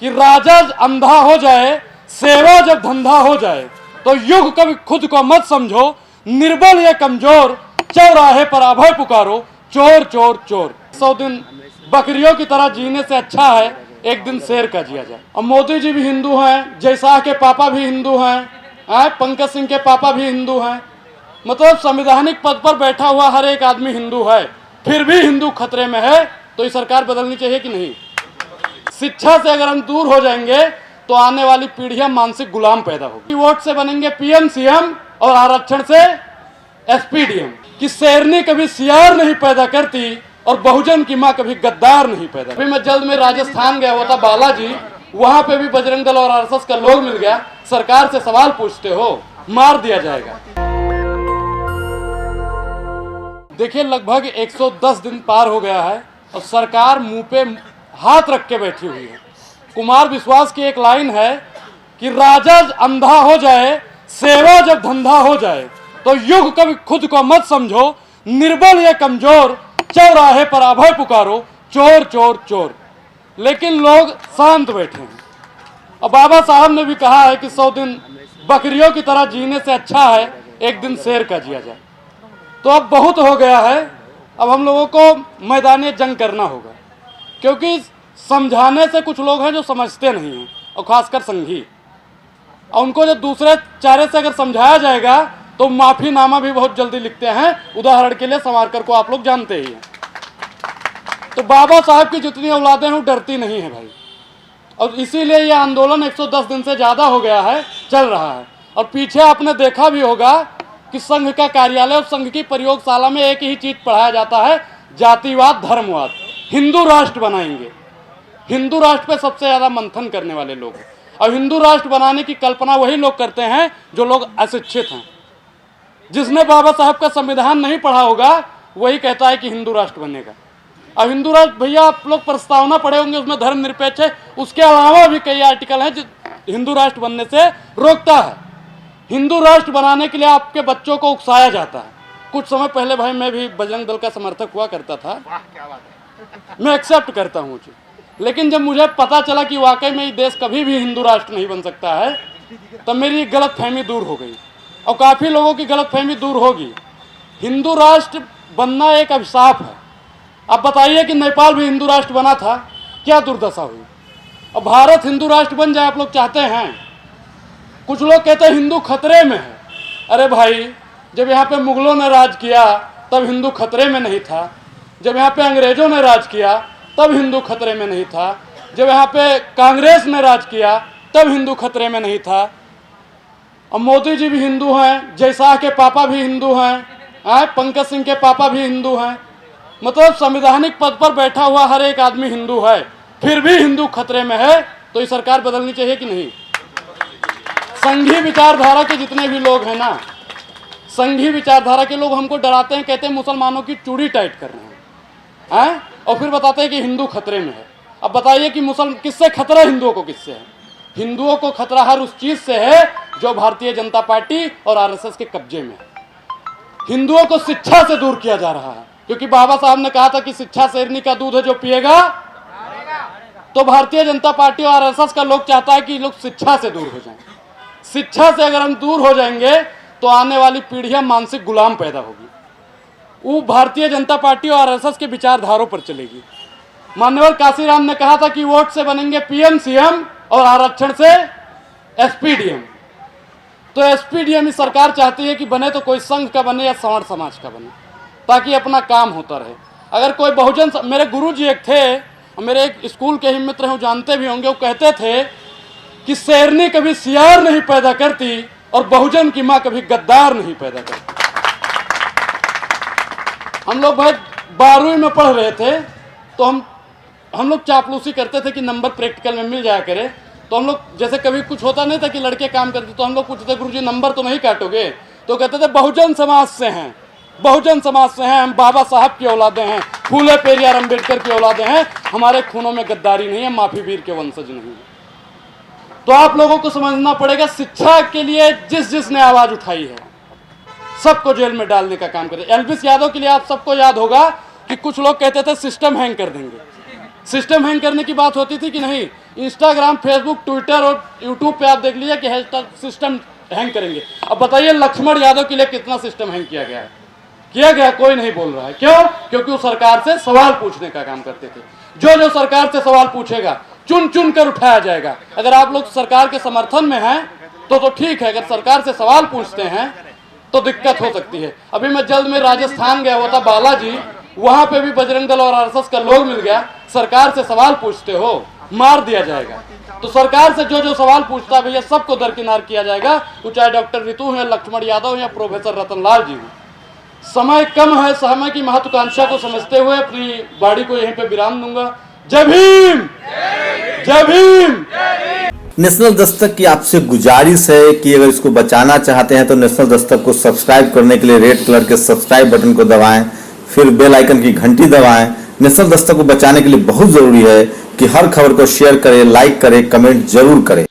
कि राजा अंधा हो जाए, सेवा जब धंधा हो जाए, तो युग कभी खुद को मत समझो, निर्बल या कमजोर, चौराहे पर अभय पुकारो, चोर चोर चोर। 100 दिन बकरियों की तरह जीने से अच्छा है एक दिन शेर का जिया जाए। और मोदी जी भी हिंदू हैं, जयशाह के पापा भी हिंदू हैं, पंकज सिंह के पापा भी हिंदू हैं। मतलब संवैधानिक पद पर बैठा हुआ हर एक आदमी हिंदू है, फिर भी हिंदू खतरे में है। तो ये सरकार बदलनी चाहिए कि नहीं? शिक्षा से अगर हम दूर हो जाएंगे तो आने वाली पीढ़ियां मानसिक गुलाम पैदा होगी। वोट से बनेंगे पीएम सीएम और आरक्षण से एसपीडीएम। कि शेरनी कभी सियार नहीं पैदा करती और बहुजन की मां कभी गद्दार नहीं पैदा। अभी मैं जल्द में राजस्थान गया हुआ था, बालाजी, वहां पे भी बजरंग दल और आरएसएस का लोग मिल गया। सरकार से सवाल पूछते हो, मार दिया जाएगा। देखिए लगभग 110 दिन पार हो गया है और सरकार मुंह पे हाथ रख के बैठी हुई है। कुमार विश्वास की एक लाइन है कि राजा अंधा हो जाए, सेवा जब धंधा हो जाए, तो युग कभी खुद को मत समझो, निर्बल या कमजोर, चौराहे पर अभय पुकारो, चोर चोर चोर। लेकिन लोग शांत बैठे हैं। और बाबा साहब ने भी कहा है कि 100 दिन बकरियों की तरह जीने से अच्छा है एक दिन शेर का जिया जाए। तो अब बहुत हो गया है, अब हम लोगों को मैदानी जंग करना होगा, क्योंकि समझाने से कुछ लोग हैं जो समझते नहीं हैं, और खासकर संघी। और उनको जब दूसरे चारे से अगर समझाया जाएगा तो माफीनामा भी बहुत जल्दी लिखते हैं। उदाहरण के लिए सावरकर को आप लोग जानते ही हैं। तो बाबा साहब की जितनी औलादें हैं वो डरती नहीं है भाई, और इसीलिए यह आंदोलन 110 दिन से ज़्यादा हो गया है, चल रहा है। और पीछे आपने देखा भी होगा कि संघ का कार्यालय और संघ की प्रयोगशाला में एक ही चीज पढ़ाया जाता है, जातिवाद धर्मवाद। हिंदू राष्ट्र बनाएंगे। हिंदू राष्ट्र पे सबसे ज़्यादा मंथन करने वाले लोग हैं, और हिंदू राष्ट्र बनाने की कल्पना वही लोग करते हैं जो लोग अशिक्षित हैं। जिसने बाबा साहब का संविधान नहीं पढ़ा होगा वही कहता है कि हिंदू राष्ट्र बनेगा। अब हिंदू राष्ट्र, भैया आप लोग प्रस्तावना पढ़े होंगे, उसमें धर्मनिरपेक्ष है, उसके अलावा भी कई आर्टिकल हैं जो हिंदू राष्ट्र बनने से रोकता है। हिंदू राष्ट्र बनाने के लिए आपके बच्चों को उकसाया जाता है। कुछ समय पहले भाई मैं भी बजरंग दल का समर्थक हुआ करता था, मैं एक्सेप्ट करता हूँ, लेकिन जब मुझे पता चला कि वाकई में ये देश कभी भी हिंदू राष्ट्र नहीं बन सकता है, तब मेरी गलत फहमी दूर हो गई, और काफ़ी लोगों की गलत फहमी दूर होगी। हिंदू राष्ट्र बनना एक अभिशाप है। अब बताइए कि नेपाल भी हिंदू राष्ट्र बना था, क्या दुर्दशा हुई। और भारत हिंदू राष्ट्र बन जाए आप लोग चाहते हैं? कुछ लोग कहते हैं हिंदू खतरे में है। अरे भाई, जब यहाँ पे मुगलों ने राज किया तब हिंदू खतरे में नहीं था। जब यहाँ पे अंग्रेजों ने राज किया तब हिंदू खतरे में नहीं था। जब यहाँ पे कांग्रेस ने राज किया तब हिंदू खतरे में नहीं था। और मोदी जी भी हिंदू हैं, जयशाह के पापा भी हिंदू हैं, पंकज सिंह के पापा भी हिंदू हैं। मतलब संवैधानिक पद पर बैठा हुआ हर एक आदमी हिंदू है, फिर भी हिंदू खतरे में है। तो ये सरकार बदलनी चाहिए कि नहीं? संघी विचारधारा के जितने भी लोग हैं ना, संघी विचारधारा के लोग हमको डराते हैं, कहते हैं मुसलमानों की चूड़ी टाइट कर रहे हैं, और फिर बताते हैं कि हिंदू खतरे में है। अब बताइए कि किससे खतरा हिंदुओं को? किससे है? हिंदुओं को खतरा हर उस चीज से है जो भारतीय जनता पार्टी और आरएसएस के कब्जे में है। हिंदुओं को शिक्षा से दूर किया जा रहा है, क्योंकि बाबा साहब ने कहा था कि शिक्षा शेरनी का दूध है, जो पिएगा। तो भारतीय जनता पार्टी और आरएसएस का लोग चाहता है कि लोग शिक्षा से दूर हो जाएं। शिक्षा से अगर हम दूर हो जाएंगे तो आने वाली पीढ़ियां मानसिक गुलाम पैदा होगी। वो भारतीय जनता पार्टी और आरएसएस के विचारधारों पर चलेगी। मान्यवर काशीराम ने कहा था कि वोट से बनेंगे पीएम सीएम और आरक्षण से एसपीडीएम। तो एसपीडीएम ही सरकार चाहती है कि बने तो कोई संघ का बने या संवर समाज का बने, ताकि अपना काम होता रहे। अगर कोई बहुजन, मेरे गुरुजी एक थे, मेरे एक स्कूल के ही मित्र हैं, वो जानते भी होंगे, वो कहते थे कि शेरनी कभी सियार नहीं पैदा करती और बहुजन की मां कभी गद्दार नहीं पैदा करती। हम लोग भाई 12वीं में पढ़ रहे थे, तो हम लोग चापलूसी करते थे कि नंबर प्रैक्टिकल में मिल जाया करे। तो हम लोग, जैसे कभी कुछ होता नहीं था कि लड़के काम करते, तो हम लोग पूछते, गुरुजी नंबर तो नहीं काटोगे? तो कहते थे बहुजन समाज से हैं, बहुजन समाज से हैं, हम बाबा साहब की औलादें हैं, फूले पेरियार अंबेडकर की औलादें हैं, हमारे खूनों में गद्दारी नहीं है, माफी वीर के वंशज नहीं है। तो आप लोगों को समझना पड़ेगा, शिक्षा के लिए जिसने आवाज उठाई है सबको जेल में डालने का काम करे। एल्विस यादव के लिए आप सबको याद होगा कि कुछ लोग कहते थे सिस्टम हैंग कर देंगे। सिस्टम हैंग करने की बात होती थी कि नहीं? इंस्टाग्राम, फेसबुक, ट्विटर और यूट्यूब पे आप देख लीजिए कि हैशटैग सिस्टम हैंग करेंगे। अब बताइए लक्ष्मण यादव के लिए कितना सिस्टम हैंग किया गया है? किया गया, कोई नहीं बोल रहा है। क्यों? क्योंकि वो सरकार से सवाल पूछने का काम करते थे। जो सरकार से सवाल पूछेगा चुन चुन कर उठाया जाएगा। अगर आप लोग सरकार के समर्थन में हैं तो ठीक है, अगर सरकार से सवाल पूछते हैं तो दिक्कत हो सकती है। अभी मैं जल्द में राजस्थान गया हुआ था, बालाजी, वहां पे भी बजरंग दल और आरएसएस का लोग मिल गया। सरकार से सवाल पूछते हो, मार दिया जाएगा। तो सरकार से जो सवाल पूछता है भैया सबको दरकिनार किया जाएगा, तो चाहे डॉक्टर रितु है, लक्ष्मण यादव या प्रोफेसर रतनलाल जी हो। समय कम है, समय की महत्वाकांक्षा को समझते हुए अपनी बाड़ी को यहीं पे विराम दूंगा। जय भीम, जय भीम। नेशनल दस्तक की आपसे गुजारिश है कि अगर इसको बचाना चाहते हैं तो नेशनल दस्तक को सब्सक्राइब करने के लिए रेड कलर के सब्सक्राइब बटन को दबाएं, फिर बेल आइकन की घंटी दबाएं। नेशनल दस्तक को बचाने के लिए बहुत जरूरी है कि हर खबर को शेयर करें, लाइक करें, कमेंट जरूर करें।